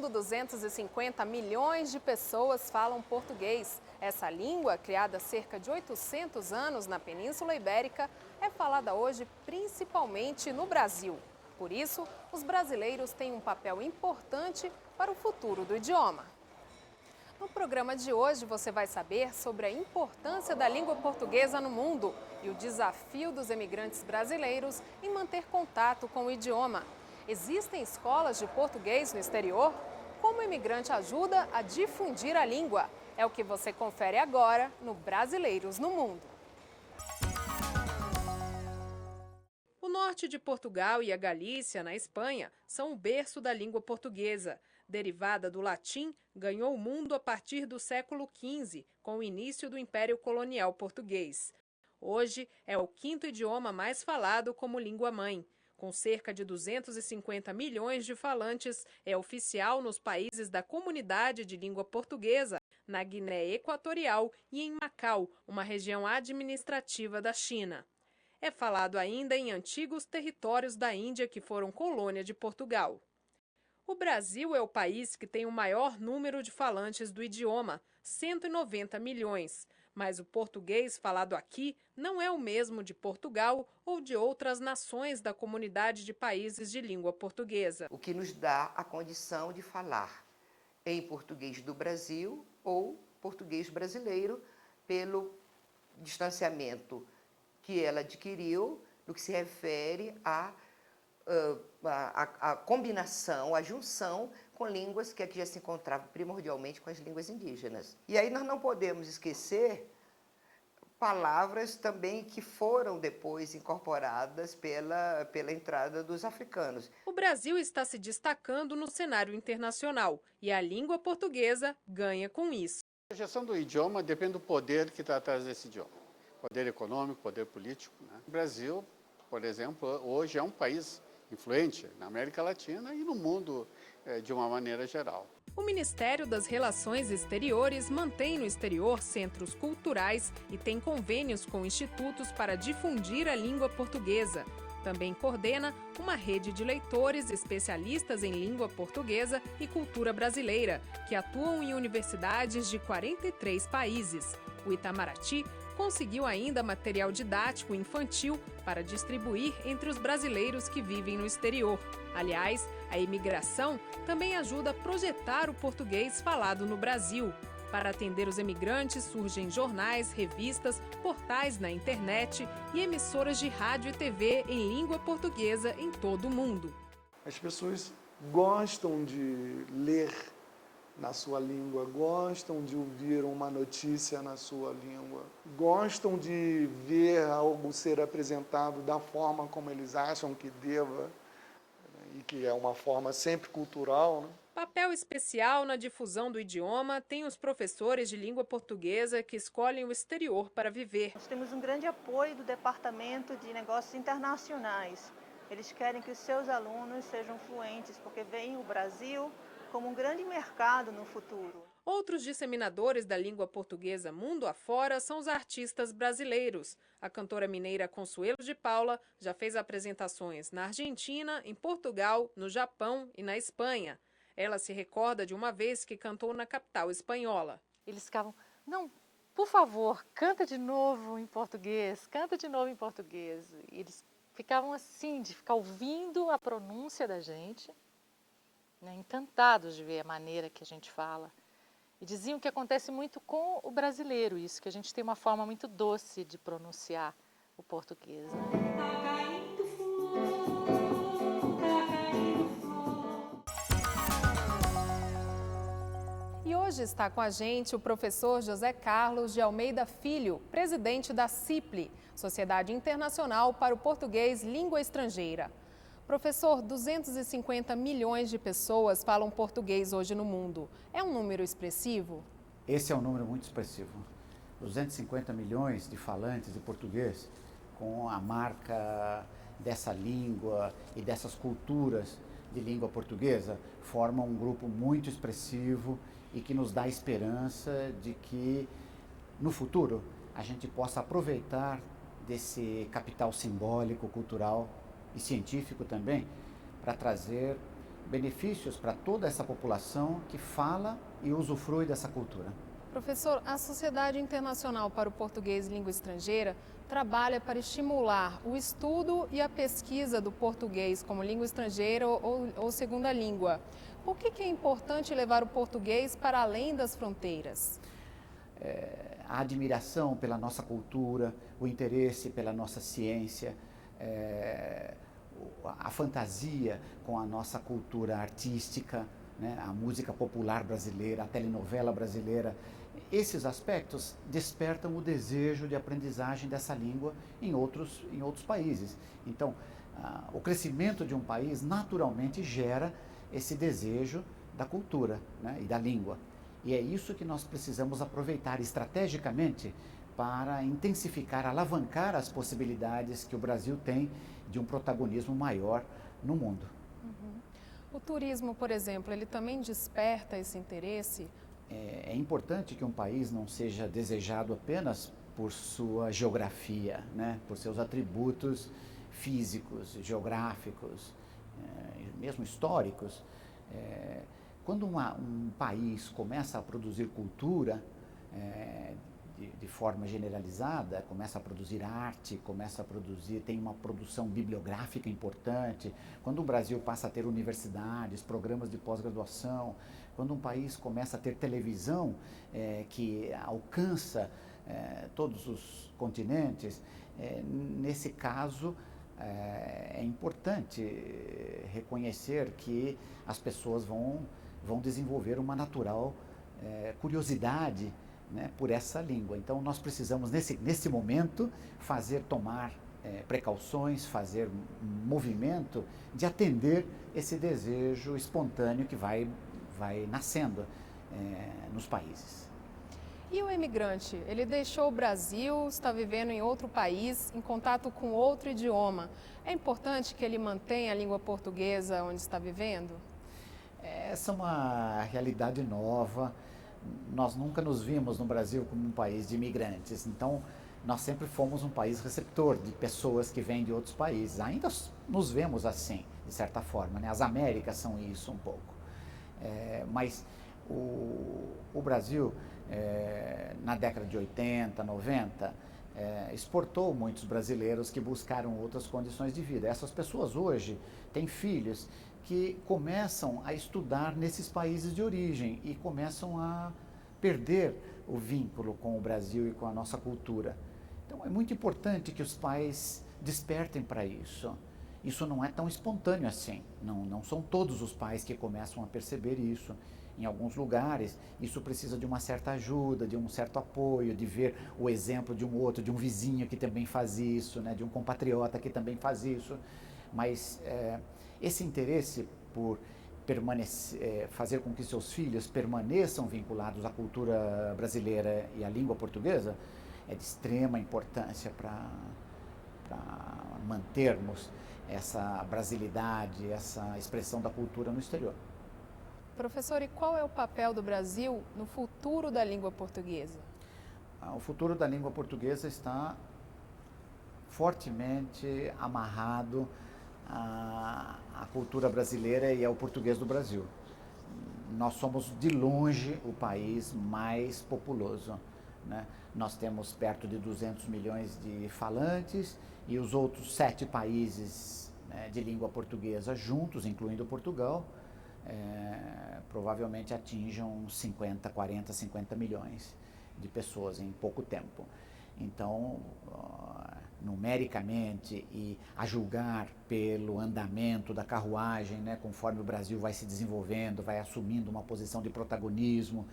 mundo, 250 milhões de pessoas falam português. Essa língua, criada há cerca de 800 anos na Península Ibérica, é falada hoje principalmente no Brasil. Por isso, os brasileiros têm um papel importante para o futuro do idioma. No programa de hoje, você vai saber sobre a importância da língua portuguesa no mundo e o desafio dos imigrantes brasileiros em manter contato com o idioma. Existem escolas de português no exterior? Como o imigrante ajuda a difundir a língua? É o que você confere agora no Brasileiros no Mundo. O norte de Portugal e a Galícia, na Espanha, são o berço da língua portuguesa. Derivada do latim, ganhou o mundo a partir do século XV, com o início do Império Colonial Português. Hoje é o quinto idioma mais falado como língua-mãe. Com cerca de 250 milhões de falantes, é oficial nos países da Comunidade de Língua Portuguesa, na Guiné Equatorial e em Macau, uma região administrativa da China. É falado ainda em antigos territórios da Índia que foram colônia de Portugal. O Brasil é o país que tem o maior número de falantes do idioma, 190 milhões. Mas o português falado aqui não é o mesmo de Portugal ou de outras nações da comunidade de países de língua portuguesa. O que nos dá a condição de falar em português do Brasil ou português brasileiro pelo distanciamento que ela adquiriu no que se refere a combinação, a junção com línguas que aqui já se encontravam primordialmente com as línguas indígenas. E aí nós não podemos esquecer palavras também que foram depois incorporadas pela entrada dos africanos. O Brasil está se destacando no cenário internacional e a língua portuguesa ganha com isso. A gestão do idioma depende do poder que está atrás desse idioma. Poder econômico, poder político, né? O Brasil, por exemplo, hoje é um país influente na América Latina e no mundo de uma maneira geral. O Ministério das Relações Exteriores mantém no exterior centros culturais e tem convênios com institutos para difundir a língua portuguesa. Também coordena uma rede de leitores especialistas em língua portuguesa e cultura brasileira, que atuam em universidades de 43 países. O Itamaraty conseguiu ainda material didático infantil para distribuir entre os brasileiros que vivem no exterior. Aliás, a imigração também ajuda a projetar o português falado no Brasil. Para atender os imigrantes, surgem jornais, revistas, portais na internet e emissoras de rádio e TV em língua portuguesa em todo o mundo. As pessoas gostam de ler na sua língua, gostam de ouvir uma notícia na sua língua, gostam de ver algo ser apresentado da forma como eles acham que deva, e que é uma forma sempre cultural, né? Papel especial na difusão do idioma tem os professores de língua portuguesa que escolhem o exterior para viver. Nós temos um grande apoio do Departamento de Negócios Internacionais. Eles querem que os seus alunos sejam fluentes, porque veem o Brasil como um grande mercado no futuro. Outros disseminadores da língua portuguesa mundo afora são os artistas brasileiros. A cantora mineira Consuelo de Paula já fez apresentações na Argentina, em Portugal, no Japão e na Espanha. Ela se recorda de uma vez que cantou na capital espanhola. Eles ficavam, não, por favor, canta de novo em português, canta de novo em português. E eles ficavam assim, de ficar ouvindo a pronúncia da gente, né, encantados de ver a maneira que a gente fala. E diziam que acontece muito com o brasileiro isso, que a gente tem uma forma muito doce de pronunciar o português, né? E hoje está com a gente o professor José Carlos de Almeida Filho, presidente da CIPLE, Sociedade Internacional para o Português Língua Estrangeira. Professor, 250 milhões de pessoas falam português hoje no mundo. É um número expressivo? Esse é um número muito expressivo. 250 milhões de falantes de português, com a marca dessa língua e dessas culturas de língua portuguesa, formam um grupo muito expressivo e que nos dá esperança de que, no futuro, a gente possa aproveitar desse capital simbólico, cultural e científico também, para trazer benefícios para toda essa população que fala e usufrui dessa cultura. Professor, a Sociedade Internacional para o Português Língua Estrangeira trabalha para estimular o estudo e a pesquisa do português como língua estrangeira ou segunda língua. Por que é importante levar o português para além das fronteiras? A admiração pela nossa cultura, o interesse pela nossa ciência, a fantasia com a nossa cultura artística, né, a música popular brasileira, a telenovela brasileira, esses aspectos despertam o desejo de aprendizagem dessa língua em outros países. Então, o crescimento de um país naturalmente gera esse desejo da cultura, né, e da língua. E é isso que nós precisamos aproveitar estrategicamente para intensificar, alavancar as possibilidades que o Brasil tem de um protagonismo maior no mundo. O turismo, por exemplo, ele também desperta esse interesse? É importante que um país não seja desejado apenas por sua geografia, né, por seus atributos físicos, geográficos, mesmo históricos. Quando um país começa a produzir cultura de forma generalizada, começa a produzir arte, tem uma produção bibliográfica importante, quando o Brasil passa a ter universidades, programas de pós-graduação, quando um país começa a ter televisão que alcança todos os continentes, nesse caso é importante reconhecer que as pessoas vão desenvolver uma natural curiosidade, né, por essa língua. Então nós precisamos nesse momento tomar precauções, fazer um movimento de atender esse desejo espontâneo que vai nascendo nos países. E o imigrante? Ele deixou o Brasil, está vivendo em outro país, em contato com outro idioma. É importante que ele mantenha a língua portuguesa onde está vivendo? Essa é uma realidade nova. Nós nunca nos vimos no Brasil como um país de imigrantes, então nós sempre fomos um país receptor de pessoas que vêm de outros países. Ainda nos vemos assim, de certa forma, né? As Américas são isso um pouco. Mas o Brasil, na década de 80, 90, exportou muitos brasileiros que buscaram outras condições de vida. Essas pessoas hoje têm filhos que começam a estudar nesses países de origem e começam a perder o vínculo com o Brasil e com a nossa cultura. Então é muito importante que os pais despertem para isso. Isso não é tão espontâneo assim, não são todos os pais que começam a perceber isso. Em alguns lugares, isso precisa de uma certa ajuda, de um certo apoio, de ver o exemplo de um outro, de um vizinho que também faz isso, né, de um compatriota que também faz isso. Mas esse interesse por fazer com que seus filhos permaneçam vinculados à cultura brasileira e à língua portuguesa é de extrema importância para mantermos essa brasilidade, essa expressão da cultura no exterior. Professor, e qual é o papel do Brasil no futuro da língua portuguesa? O futuro da língua portuguesa está fortemente amarrado à cultura brasileira e ao português do Brasil. Nós somos, de longe, o país mais populoso, né? Nós temos perto de 200 milhões de falantes e os outros 7 países, né, de língua portuguesa juntos, incluindo Portugal, provavelmente atinjam 50 milhões de pessoas em pouco tempo. Então, numericamente e a julgar pelo andamento da carruagem, né, conforme o Brasil vai se desenvolvendo, vai assumindo uma posição de protagonismo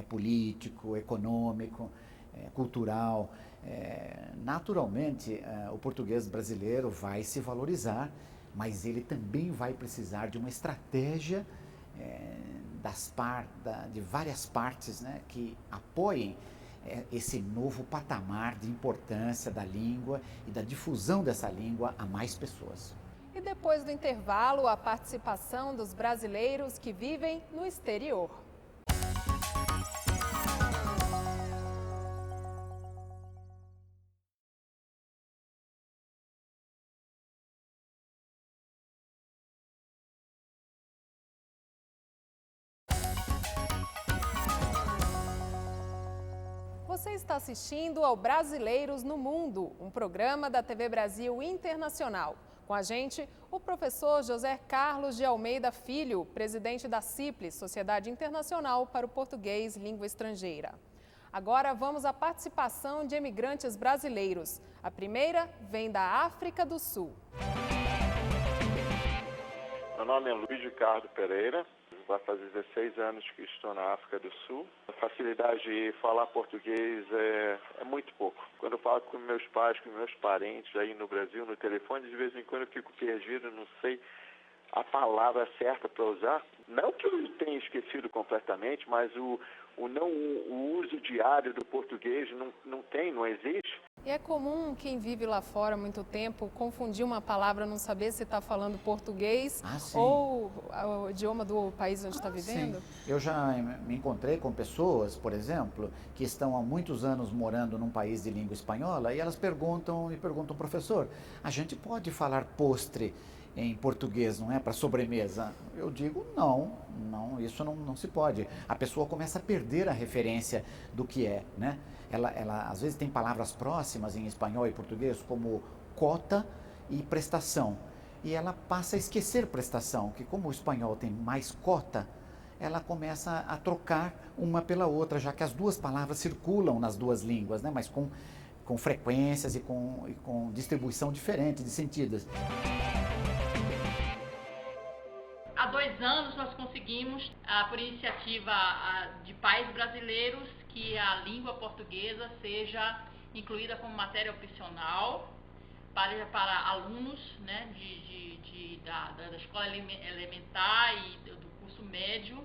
político, econômico, cultural, naturalmente o português brasileiro vai se valorizar, mas ele também vai precisar de uma estratégia de várias partes, né, que apoiem esse novo patamar de importância da língua e da difusão dessa língua a mais pessoas. E depois do intervalo, a participação dos brasileiros que vivem no exterior. Você está assistindo ao Brasileiros no Mundo, um programa da TV Brasil Internacional. Com a gente, o professor José Carlos de Almeida Filho, presidente da CIPLES, Sociedade Internacional para o Português Língua Estrangeira. Agora vamos à participação de imigrantes brasileiros. A primeira vem da África do Sul. Meu nome é Luiz Ricardo Pereira. Vai fazer 16 anos que estou na África do Sul. A facilidade de falar português é muito pouco. Quando eu falo com meus pais, com meus parentes aí no Brasil, no telefone, de vez em quando eu fico perdido, não sei a palavra certa para usar. Não que eu tenha esquecido completamente, mas o uso diário do português não existe. E é comum quem vive lá fora há muito tempo confundir uma palavra, não saber se está falando português ou o idioma do país onde está vivendo? Sim. Eu já me encontrei com pessoas, por exemplo, que estão há muitos anos morando num país de língua espanhola e elas me perguntam, professor, a gente pode falar postre em português, não é? Para sobremesa. Eu digo, não, isso não se pode. A pessoa começa a perder a referência do que é, né? Ela às vezes tem palavras próximas em espanhol e português, como cota e prestação. E ela passa a esquecer prestação, que como o espanhol tem mais cota, ela começa a trocar uma pela outra, já que as duas palavras circulam nas duas línguas, né? Mas com frequências e com distribuição diferente de sentidos. Há 2 anos nós conseguimos, por iniciativa de pais brasileiros, que a língua portuguesa seja incluída como matéria opcional para alunos, né, da escola elementar e do curso médio.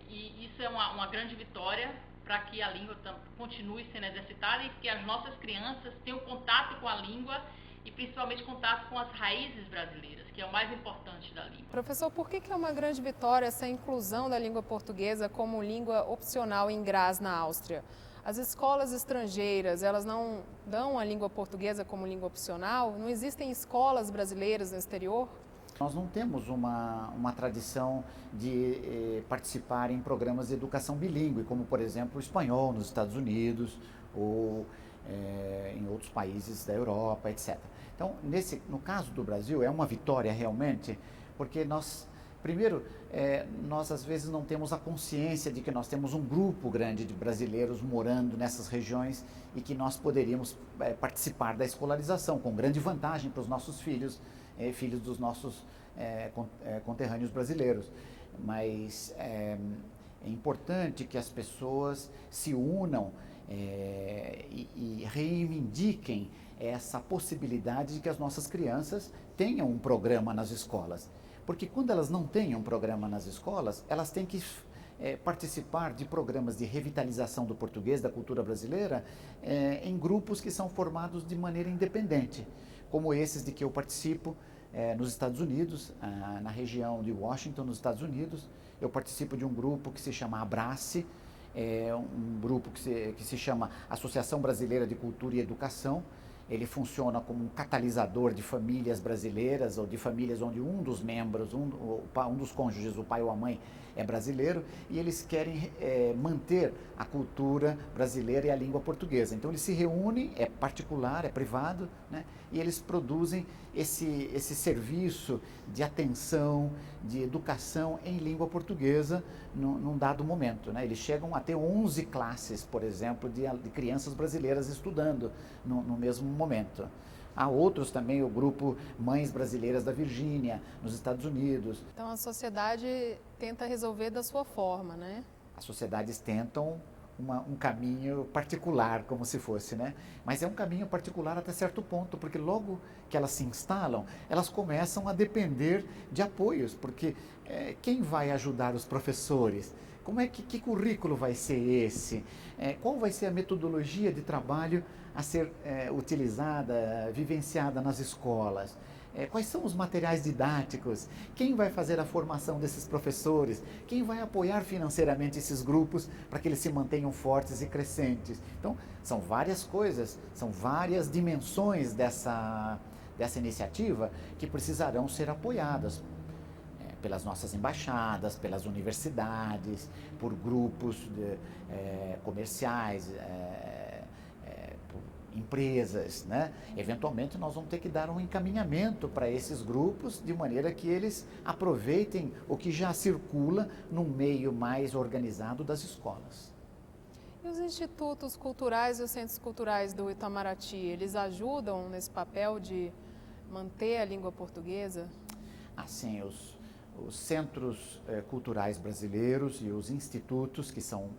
E isso é uma grande vitória para que a língua continue sendo exercitada e que as nossas crianças tenham contato com a língua e principalmente contato com as raízes brasileiras, que é o mais importante da língua. Professor, por que é uma grande vitória essa inclusão da língua portuguesa como língua opcional em Graz, na Áustria? As escolas estrangeiras, elas não dão a língua portuguesa como língua opcional? Não existem escolas brasileiras no exterior? Nós não temos uma tradição de participar em programas de educação bilíngue, como, por exemplo, o espanhol nos Estados Unidos ou em outros países da Europa, etc. Então, no caso do Brasil, é uma vitória realmente, porque nós às vezes não temos a consciência de que nós temos um grupo grande de brasileiros morando nessas regiões e que nós poderíamos participar da escolarização, com grande vantagem para os nossos filhos, filhos dos nossos conterrâneos brasileiros. Mas é importante que as pessoas se unam e reivindiquem essa possibilidade de que as nossas crianças tenham um programa nas escolas. Porque quando elas não têm um programa nas escolas, elas têm que participar de programas de revitalização do português, da cultura brasileira, em grupos que são formados de maneira independente, como esses de que eu participo nos Estados Unidos, na região de Washington, nos Estados Unidos. Eu participo de um grupo que se chama Abrace, um grupo que se chama Associação Brasileira de Cultura e Educação. Ele funciona como um catalisador de famílias brasileiras ou de famílias onde um dos membros, um dos cônjuges, o pai ou a mãe, é brasileiro, e eles querem manter a cultura brasileira e a língua portuguesa. Então eles se reúnem, é particular, é privado, né? E eles produzem esse serviço de atenção, de educação em língua portuguesa num dado momento, né? Eles chegam a ter 11 classes, por exemplo, de crianças brasileiras estudando no mesmo momento. Há outros também, o grupo Mães Brasileiras da Virgínia, nos Estados Unidos. Então a sociedade tenta resolver da sua forma, né? As sociedades tentam um caminho particular, como se fosse, né? Mas é um caminho particular até certo ponto, porque logo que elas se instalam, elas começam a depender de apoios, porque quem vai ajudar os professores? Que currículo vai ser esse? Qual vai ser a metodologia de trabalho a ser utilizada, vivenciada nas escolas? Quais são os materiais didáticos? Quem vai fazer a formação desses professores? Quem vai apoiar financeiramente esses grupos para que eles se mantenham fortes e crescentes? Então, são várias coisas, são várias dimensões dessa iniciativa que precisarão ser apoiadas. pelas nossas embaixadas, pelas universidades, por grupos comerciais, por empresas, né? Eventualmente nós vamos ter que dar um encaminhamento para esses grupos de maneira que eles aproveitem o que já circula no meio mais organizado das escolas. E os institutos culturais e os centros culturais do Itamaraty, eles ajudam nesse papel de manter a língua portuguesa? Assim, os centros culturais brasileiros e os institutos, que são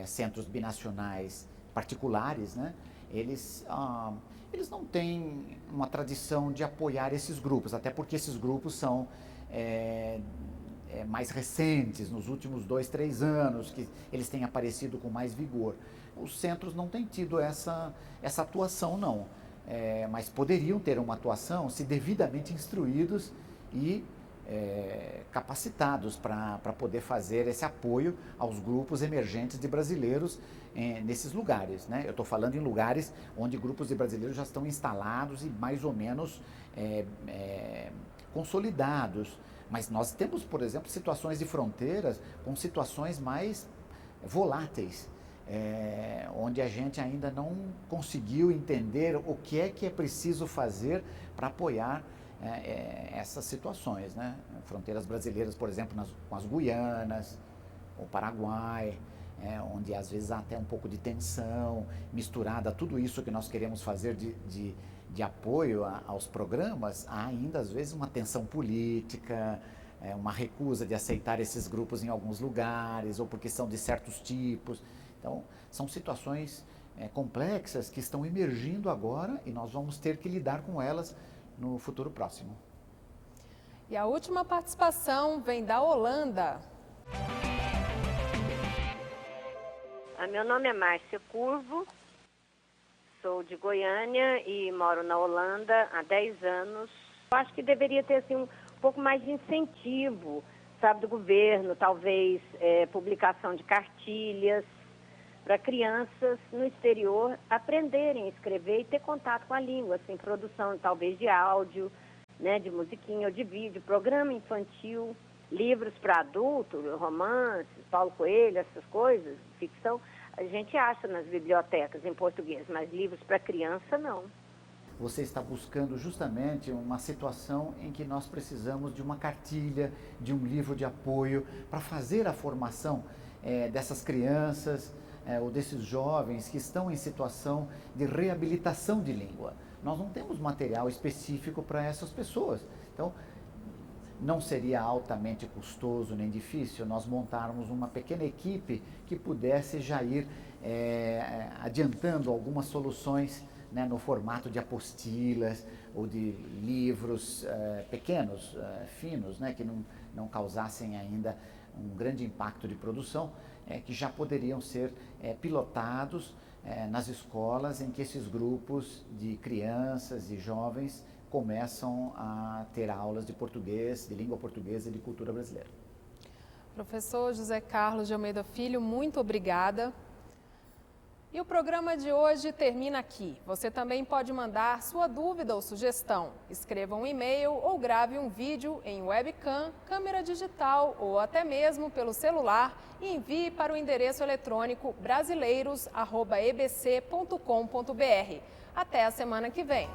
centros binacionais particulares, né? Eles não têm uma tradição de apoiar esses grupos, até porque esses grupos são mais recentes, nos últimos 2, 3 anos, que eles têm aparecido com mais vigor. Os centros não têm tido essa atuação, não. Mas poderiam ter uma atuação se devidamente instruídos e capacitados para poder fazer esse apoio aos grupos emergentes de brasileiros nesses lugares, né? Eu estou falando em lugares onde grupos de brasileiros já estão instalados e mais ou menos consolidados. Mas nós temos, por exemplo, situações de fronteiras com situações mais voláteis, onde a gente ainda não conseguiu entender o que é preciso fazer para apoiar essas situações, né? Fronteiras brasileiras, por exemplo, com as Guianas, o Paraguai, onde às vezes há até um pouco de tensão misturada a tudo isso que nós queremos fazer de apoio aos programas, há ainda às vezes uma tensão política, uma recusa de aceitar esses grupos em alguns lugares, ou porque são de certos tipos. Então, são situações complexas que estão emergindo agora e nós vamos ter que lidar com elas no futuro próximo. E a última participação vem da Holanda. Meu nome é Márcia Curvo, sou de Goiânia e moro na Holanda há 10 anos. Eu acho que deveria ter assim, um pouco mais de incentivo, sabe, do governo, talvez publicação de cartilhas para crianças no exterior aprenderem a escrever e ter contato com a língua, assim, produção talvez de áudio, né, de musiquinha ou de vídeo, programa infantil, livros para adulto, romances, Paulo Coelho, essas coisas, ficção, a gente acha nas bibliotecas em português, mas livros para criança não. Você está buscando justamente uma situação em que nós precisamos de uma cartilha, de um livro de apoio para fazer a formação dessas crianças ou desses jovens que estão em situação de reabilitação de língua. Nós não temos material específico para essas pessoas. Então, não seria altamente custoso nem difícil nós montarmos uma pequena equipe que pudesse já ir adiantando algumas soluções, né, no formato de apostilas ou de livros pequenos, finos, né, que não causassem ainda um grande impacto de produção, que já poderiam ser pilotados nas escolas em que esses grupos de crianças e jovens começam a ter aulas de português, de língua portuguesa e de cultura brasileira. Professor José Carlos de Almeida Filho, muito obrigada. E o programa de hoje termina aqui. Você também pode mandar sua dúvida ou sugestão. Escreva um e-mail ou grave um vídeo em webcam, câmera digital ou até mesmo pelo celular e envie para o endereço eletrônico brasileiros@ebc.com.br. Até a semana que vem.